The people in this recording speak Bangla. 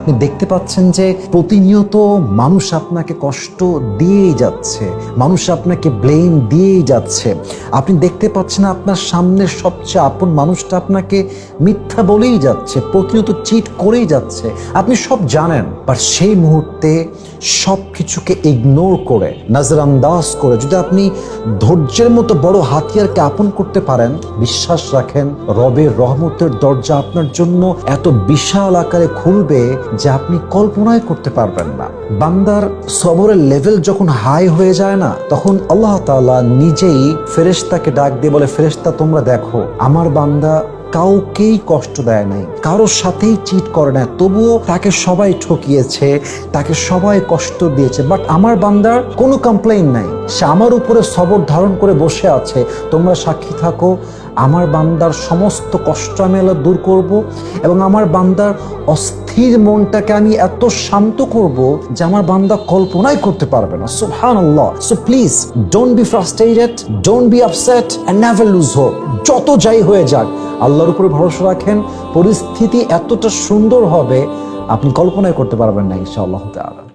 আপনি দেখতে পাচ্ছেন যে প্রতিনিয়ত মানুষ আপনাকে কষ্ট দিয়েই যাচ্ছে, মানুষ আপনাকে ব্লেম দিয়েই যাচ্ছে। আপনি দেখতে পাচ্ছেন আপনার সামনের সবচেয়ে আপন মানুষটা আপনাকে মিথ্যা বলেই যাচ্ছে, প্রতিনিয়ত চিট করেই যাচ্ছে। আপনি সব জানেন, বাট সেই মুহূর্তে সব কিছুকে ইগনোর করে, নজরআন্দাজ করে যদি আপনি ধৈর্যের মতো বড় হাতিয়ারকে আপন করতে পারেন, বিশ্বাস রাখেন রবের রহমতের দরজা আপনার জন্য এত বিশাল আকারে খুলবে যে আপনি কল্পনাই করতে পারবেন না। বান্দার সবরের লেভেল যখন হাই হয়ে যায় না, তখন আল্লাহ তাআলা নিজেই ফেরেশতাকে ডাক দিয়ে বলে, ফেরেশতা তোমরা দেখো আমার বান্দা কাউকেই কষ্ট দেয় নাই, কারোর সাথেই চিট করে না, তবুও তাকে সবাই ঠকিয়েছে, তাকে সবাই কষ্ট দিয়েছে, বাট আমার বান্দার কোনো কমপ্লেইন নাই, সে আমার উপরে সবর ধারণ করে বসে আছে। তোমরা সাক্ষী থাকো, আমার বান্দার সমস্ত কষ্ট আমি আল্লাহ দূর করব এবং আমার বান্দার অস্থির মনটাকে আমি এত শান্ত করব যে আমার বান্দা কল্পনাই করতে পারবে না। সুবহানাল্লাহ। So please don't be frustrated, don't be upset and never lose hope. যত যাই হয়ে যাক আল্লাহর উপরে ভরসা রাখেন, পরিস্থিতি এতটা সুন্দর হবে আপনি কল্পনাই করতে পারবেন না ইনশাআল্লাহ তাআলা।